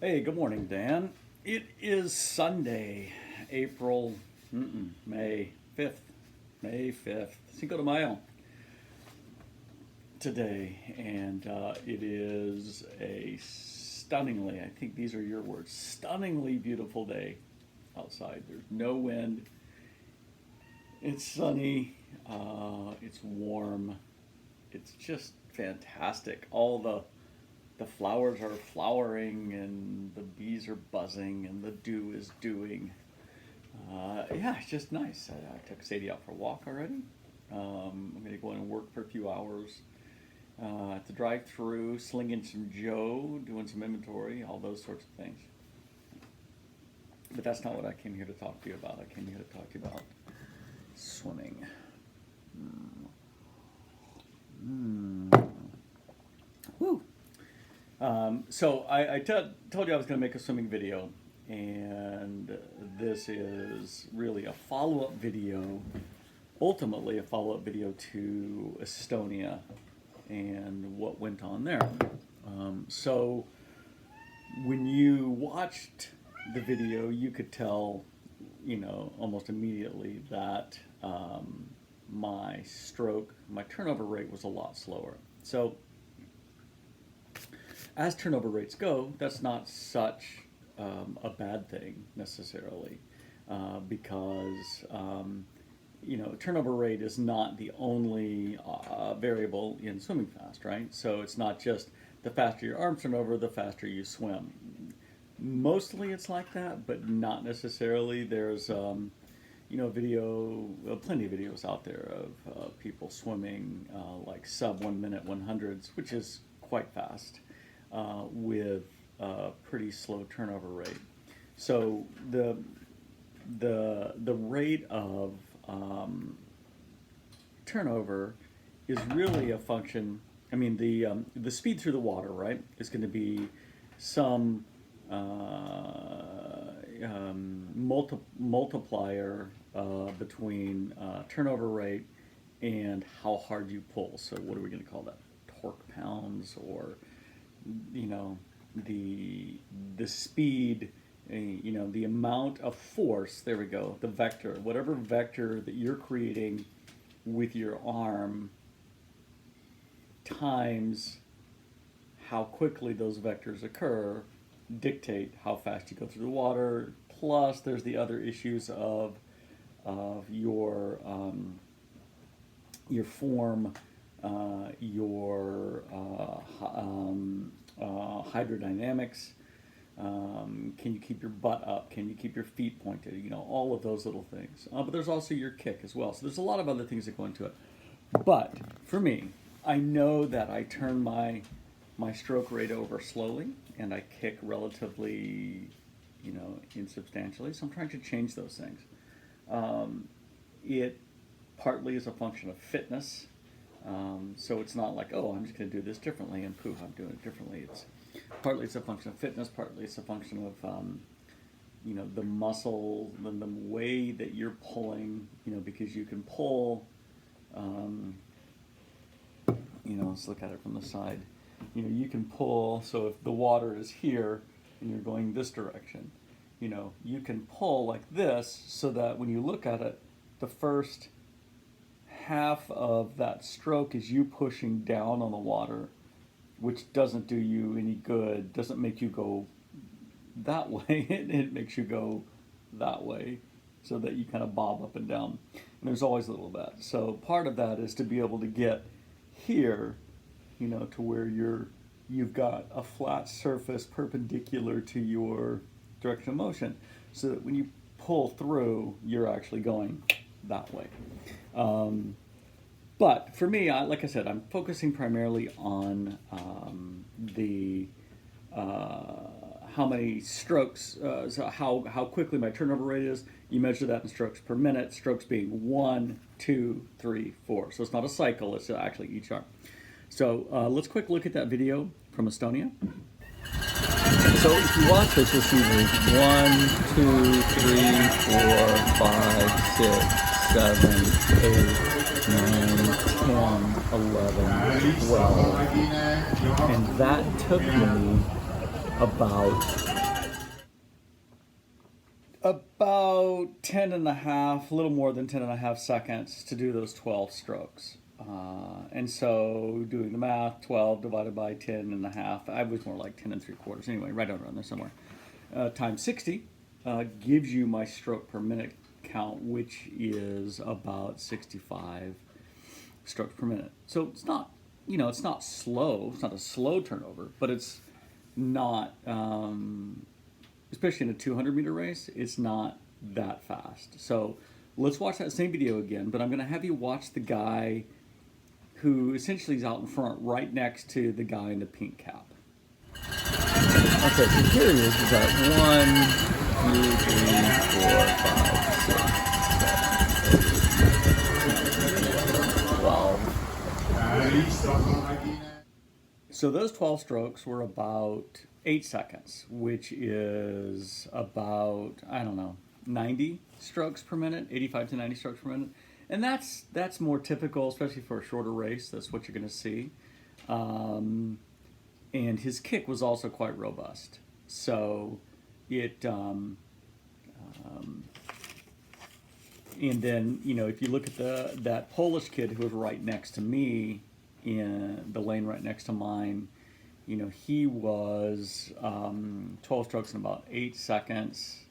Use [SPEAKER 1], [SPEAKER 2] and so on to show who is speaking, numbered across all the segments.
[SPEAKER 1] Hey, good morning, Dan. It is Sunday, April, May 5th, May 5th, Cinco de Mayo today, and it is a stunningly, I think these are your words, stunningly beautiful day outside. There's no wind, it's sunny, it's warm, it's just fantastic. All the flowers are flowering and the bees are buzzing and the dew is dewing. Yeah, it's just nice. I took Sadie out for a walk already. I'm going to go in and work for a few hours at the drive-through, slinging some Joe, doing some inventory, all those sorts of things. But that's not what I came here to talk to you about. I came here to talk to you about swimming. Woo! So I told you I was going to make a swimming video, and this is really a follow-up video, ultimately a follow-up video to Estonia and what went on there. So when you watched the video, you could tell, almost immediately that my turnover rate was a lot slower. So as turnover rates go, that's not such a bad thing necessarily, because turnover rate is not the only variable in swimming fast, right? So it's not just the faster your arms turn over, the faster you swim. Mostly it's like that, but not necessarily. There's plenty of videos out there of people swimming like sub 1 minute 100s, which is quite fast. With a pretty slow turnover rate. So the rate of turnover is really a function. I mean, the speed through the water, right, is going to be some multiplier between turnover rate and how hard you pull. So what are we going to call that? Torque pounds, or the speed, the amount of force, there we go, the vector, whatever vector that you're creating with your arm times how quickly those vectors occur dictate how fast you go through the water. Plus there's the other issues of your form, your hydrodynamics. Can you keep your butt up? Can you keep your feet pointed? All of those little things. But there's also your kick as well. So there's a lot of other things that go into it. But for me, I know that I turn my stroke rate over slowly and I kick relatively, insubstantially. So I'm trying to change those things. It partly is a function of fitness. So it's not like, oh, I'm just going to do this differently and poof, I'm doing it differently. Partly it's a function of fitness, partly it's a function of, the muscle, the way that you're pulling, because you can pull, let's look at it from the side. You can pull, so if the water is here and you're going this direction, you can pull like this so that when you look at it, the first half of that stroke is you pushing down on the water, which doesn't do you any good, doesn't make you go that way, it makes you go that way, so that you kind of bob up and down. And there's always a little of that. So part of that is to be able to get here, to where you've got a flat surface perpendicular to your direction of motion, so that when you pull through, you're actually going that way. But for me, like I said, I'm focusing primarily on how many strokes, so how quickly my turnover rate is. You measure that in strokes per minute, strokes being 1, 2, 3, 4. So it's not a cycle, it's actually each arm. So let's quick look at that video from Estonia. So if you watch this, you'll see there's 1, 2, 3, 4, 5, 6, 7, 8, 9, 10, 11, 12. And that took me about about 10 and a half, a little more than 10 and a half seconds to do those 12 strokes. And so doing the math, 12 divided by 10 and a half, I was more like 10 and 3/4, anyway, right around there somewhere, times 60 gives you my stroke per minute count, which is about 65 strokes per minute. So it's not, it's not slow, it's not a slow turnover, but it's not, especially in a 200-meter race, it's not that fast. So let's watch that same video again, but I'm going to have you watch the guy who essentially is out in front right next to the guy in the pink cap. Okay, so here he is at 1, 2, 3, 4, 5, 6, 7, 8, 9, 10, 11. So those 12 strokes were about 8 seconds, which is about, 90 strokes per minute, 85 to 90 strokes per minute. And that's more typical, especially for a shorter race. That's what you're going to see. And his kick was also quite robust. So it, and then, if you look at that Polish kid who was right next to me in the lane right next to mine, he was 12 strokes in about 8 seconds.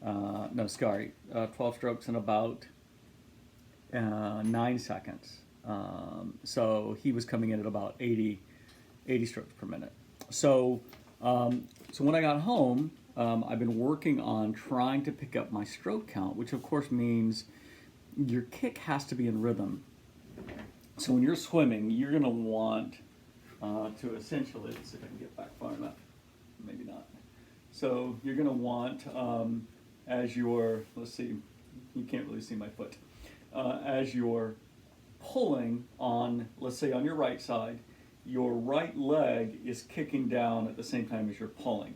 [SPEAKER 1] 12 strokes in about 9 seconds. So he was coming in at about 80 strokes per minute. So when I got home, I've been working on trying to pick up my stroke count, which of course means your kick has to be in rhythm. So when you're swimming, you're going to want to essentially, let's see if I can get back far enough, maybe not. So you're going to want, as you're, let's see, you can't really see my foot, as you're pulling on, let's say on your right side, your right leg is kicking down at the same time as you're pulling.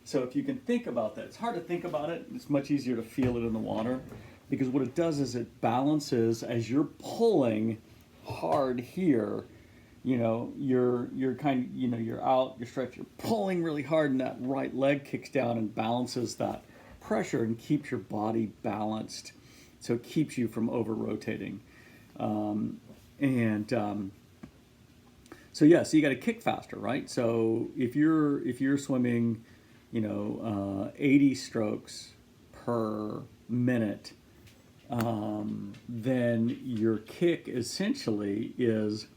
[SPEAKER 1] So if you can think about that, it's hard to think about it, it's much easier to feel it in the water, because what it does is it balances as you're pulling hard here, you're kind of, you're out, you're stretched, you're pulling really hard, and that right leg kicks down and balances that pressure and keeps your body balanced, so it keeps you from over rotating. So yeah, so you got to kick faster, right? So if you're swimming, 80 strokes per minute, then your kick essentially is,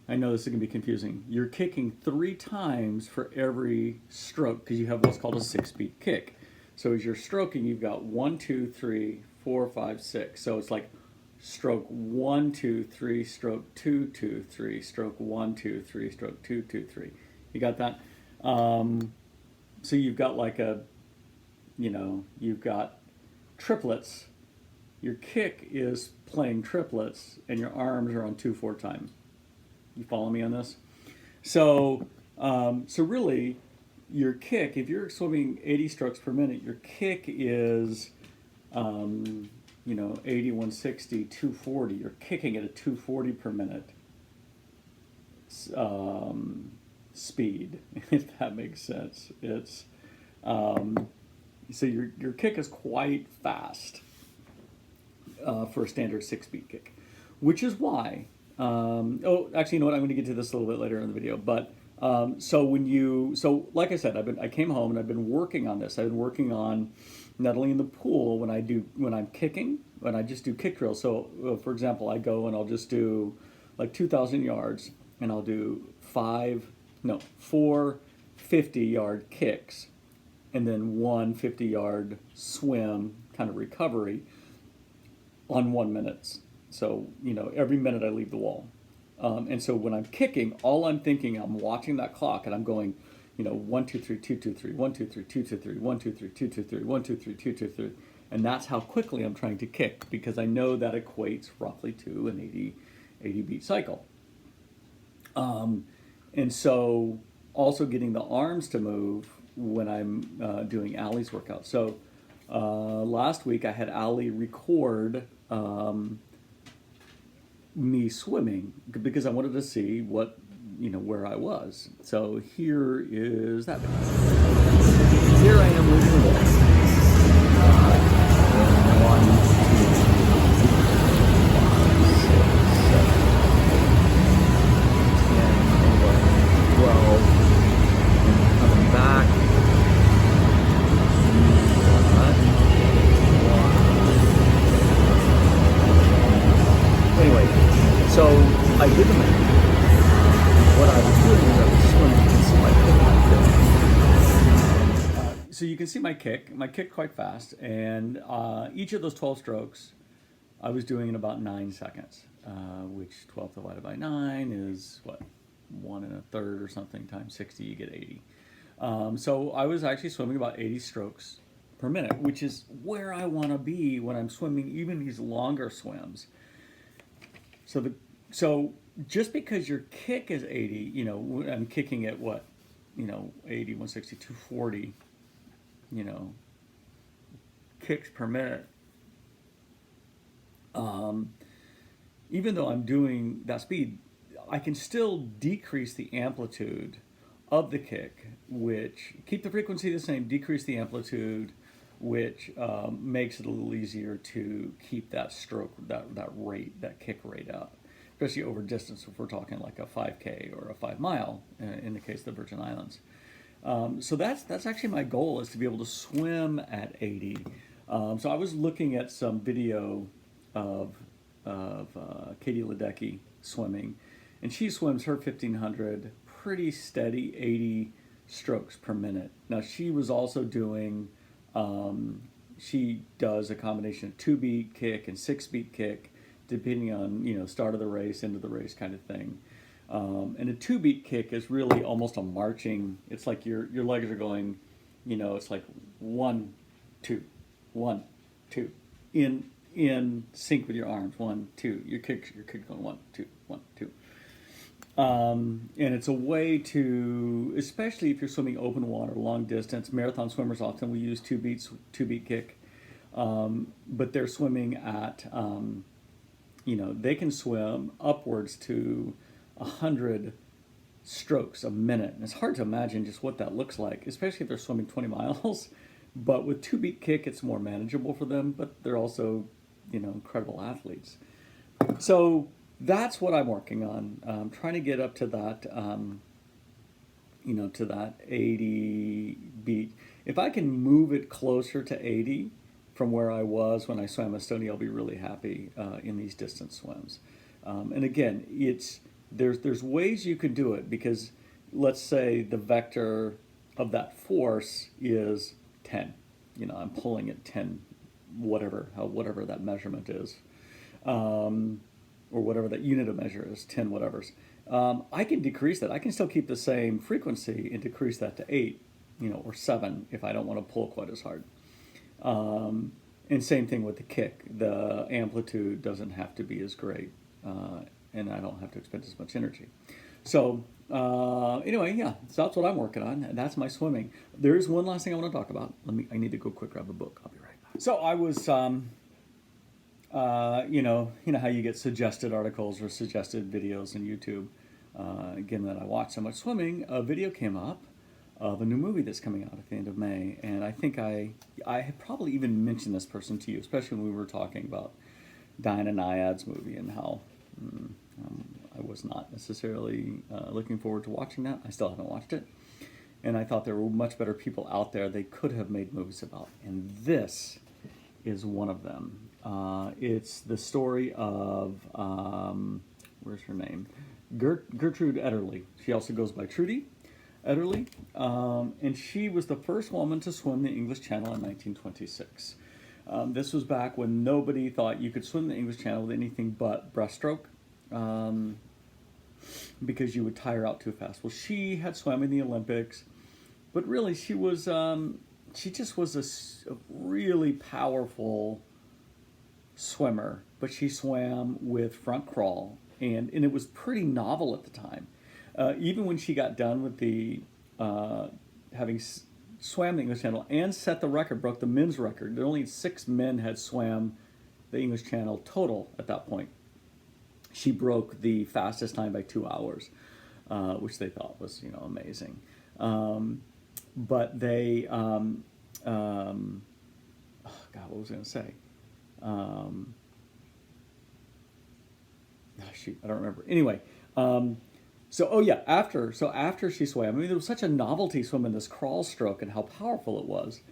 [SPEAKER 1] I know this is going to be confusing, you're kicking 3 times for every stroke, because you have what's called a 6-beat kick. So as you're stroking, you've got 1, 2, 3, 4, 5, 6. So it's like stroke 1, 2, 3, stroke 2, 2, 3, stroke 1, 2, 3, stroke 2, 2, 3. You got that? So you've got like you've got triplets. Your kick is playing triplets, and your arms are on 2/4 time. You follow me on this? So really, your kick, if you're swimming 80 strokes per minute, your kick is, 80, 160, 240. You're kicking at a 240 per minute speed, if that makes sense. It's so your kick is quite fast for a standard 6-beat kick, which is why. Actually, you know what? I'm going to get to this a little bit later in the video, but. So like I said, I came home and I've been working on this. I've been working on not only in the pool when I'm kicking, when I just do kick drills. So for example, I go and I'll just do like 2,000 yards, and I'll do 4 50-yard kicks, and then 1 50-yard swim kind of recovery on 1 minute. So every minute I leave the wall. And so when I'm kicking, all I'm thinking, I'm watching that clock, and I'm going, 1, 2, 3, 2, 2, 3, 1, 2, 3, 2, 2, 3, 1, 2, 3, 2, 2, 3, 1, 2, 3, 2, 2, 3. And that's how quickly I'm trying to kick, because I know that equates roughly to an 80 beat cycle. And so also getting the arms to move when I'm doing Allie's workout. So last week I had Allie record me swimming, because I wanted to see where I was. So here is that. Here I am moving the wall. so you can see my kick quite fast, and each of those 12 strokes I was doing in about 9 seconds, which 12 divided by 9 is what, 1 1/3 or something times 60, you get 80. So I was actually swimming about 80 strokes per minute, which is where I want to be when I'm swimming even these longer swims. So just because your kick is 80, I'm kicking at what, 80, 160, 240, kicks per minute. Even though I'm doing that speed, I can still decrease the amplitude of the kick, which keep the frequency the same, decrease the amplitude, which makes it a little easier to keep that stroke, that rate, that kick rate up, especially over distance. If we're talking like a 5K or a 5 mile in the case of the Virgin Islands. So that's actually my goal, is to be able to swim at 80. So I was looking at some video of Katie Ledecky swimming, and she swims her 1500 pretty steady, 80 strokes per minute. Now she was also doing, she does a combination of 2-beat kick and 6-beat kick, depending on start of the race, end of the race kind of thing. And a 2-beat kick is really almost a marching. It's like your legs are going, it's like 1, 2, 1, 2, in sync with your arms. 1, 2. Your kick going 1, 2, 1, 2. And it's a way to, especially if you're swimming open water, long distance. Marathon swimmers often will use 2-beat kick, but they're swimming at, they can swim upwards to 100 strokes a minute. And it's hard to imagine just what that looks like, especially if they're swimming 20 miles. But with 2-beat kick, it's more manageable for them, but they're also, incredible athletes. So that's what I'm working on. Trying to get up to that, to that 80 beat. If I can move it closer to 80 from where I was when I swam Estonia, I'll be really happy in these distance swims. And again, there's ways you can do it, because let's say the vector of that force is 10. I'm pulling at 10, whatever that measurement is, or whatever that unit of measure is, 10 whatevers. I can decrease that. I can still keep the same frequency and decrease that to 8, or 7 if I don't want to pull quite as hard. And same thing with the kick. The amplitude doesn't have to be as great, and I don't have to expend as much energy. So anyway, yeah, so that's what I'm working on. That's my swimming. There is one last thing I want to talk about. I need to go quick grab a book. I'll be right back. So I was, you know how you get suggested articles or suggested videos on YouTube. Again, that I watch so much swimming, a video came up of a new movie that's coming out at the end of May, and I think I had probably even mentioned this person to you, especially when we were talking about Diana Nyad's movie and how I was not necessarily looking forward to watching that. I still haven't watched it, and I thought there were much better people out there they could have made movies about, and this is one of them. It's the story of, where's her name? Gertrude Ederle. She also goes by Trudy Ederle, and she was the first woman to swim the English Channel in 1926. This was back when nobody thought you could swim the English Channel with anything but breaststroke, because you would tire out too fast. Well, she had swam in the Olympics, but really she was, she just was a really powerful swimmer, but she swam with front crawl, and it was pretty novel at the time. Even when she got done with the having swam the English Channel and set the record, broke the men's record. Only 6 men had swam the English Channel total at that point. She broke the fastest time by 2 hours, which they thought was amazing. But they, oh God, what was I going to say? Shoot, I don't remember. Anyway, after she swam, there was such a novelty swimming this crawl stroke and how powerful it was.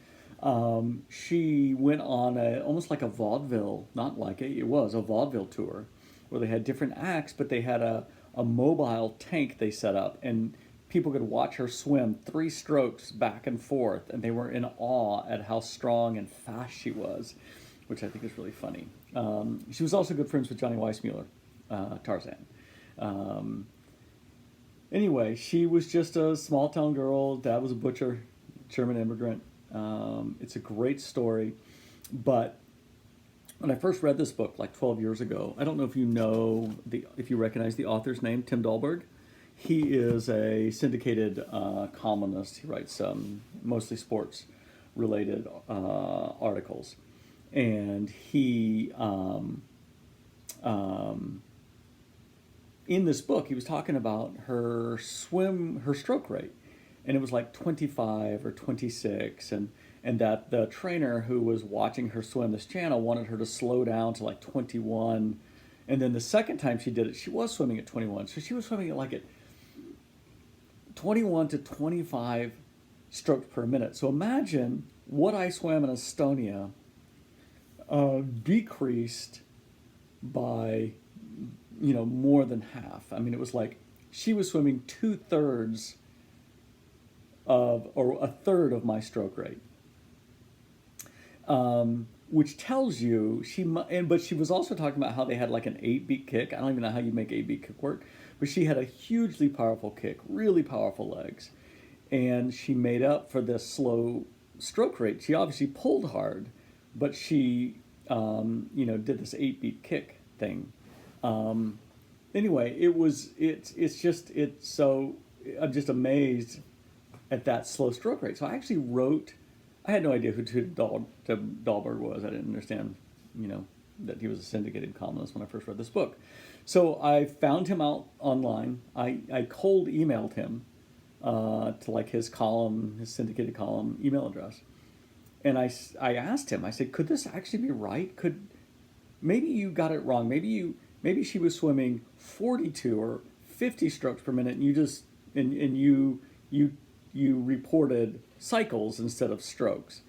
[SPEAKER 1] She went on almost like a vaudeville, it was a vaudeville tour, where they had different acts, but they had a mobile tank they set up, and people could watch her swim 3 strokes back and forth, and they were in awe at how strong and fast she was, which I think is really funny. She was also good friends with Johnny Weissmuller, Tarzan. Anyway, she was just a small town girl. Dad was a butcher, German immigrant. It's a great story. But when I first read this book like 12 years ago, I don't know if if you recognize the author's name, Tim Dahlberg. He is a syndicated columnist. He writes mostly sports-related articles. And he, in this book, he was talking about her stroke rate. And it was like 25 or 26. And that the trainer who was watching her swim this channel wanted her to slow down to like 21. And then the second time she did it, she was swimming at 21. So she was swimming at like 21 to 25 strokes per minute. So imagine what I swam in Estonia decreased by, more than half. I mean, it was like she was swimming 2/3 or a third of my stroke rate. Which tells you but she was also talking about how they had like an 8-beat kick. I don't even know how you make 8-beat kick work, but she had a hugely powerful kick, really powerful legs, and she made up for this slow stroke rate. She obviously pulled hard, but she, did this 8-beat kick thing. Anyway, so I'm just amazed at that slow stroke rate. So I actually I had no idea who Dahlberg was. I didn't understand, that he was a syndicated columnist when I first read this book. So I found him out online. I cold emailed him to like his syndicated column email address. And I asked him, I said, could this actually be right? Maybe you got it wrong. Maybe she was swimming 42 or 50 strokes per minute, and you reported cycles instead of strokes.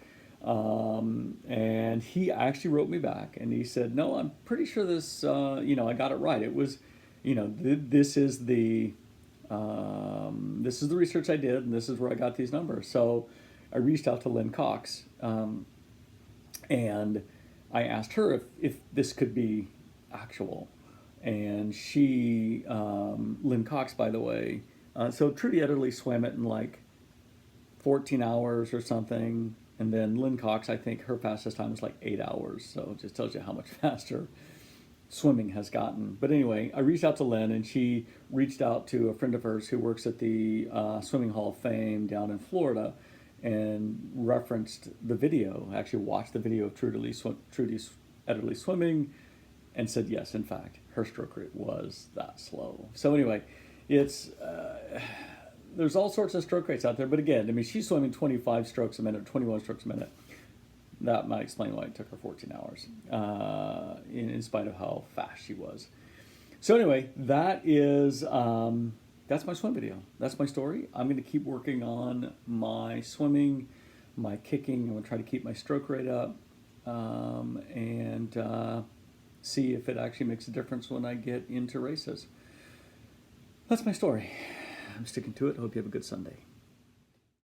[SPEAKER 1] And he actually wrote me back, and he said, no, I'm pretty sure this, I got it right. It was, this is the research I did, and this is where I got these numbers. So I reached out to Lynn Cox, and I asked her if this could be actual. And she, Lynn Cox, by the way, so Trudy Ederle swam it in like 14 hours or something. And then Lynn Cox, I think her fastest time was like 8 hours. So it just tells you how much faster swimming has gotten. But anyway, I reached out to Lynn, and she reached out to a friend of hers who works at the Swimming Hall of Fame down in Florida, and referenced the video, actually watched the video of Trudy Ederle swimming, and said, yes, in fact, her stroke rate was that slow. So anyway, there's all sorts of stroke rates out there. But again, I mean, she's swimming 25 strokes a minute, 21 strokes a minute. That might explain why it took her 14 hours, in spite of how fast she was. So anyway, that's my swim video. That's my story. I'm going to keep working on my swimming, my kicking. I'm going to try to keep my stroke rate up, and see if it actually makes a difference when I get into races. That's my story. I'm sticking to it. I hope you have a good Sunday.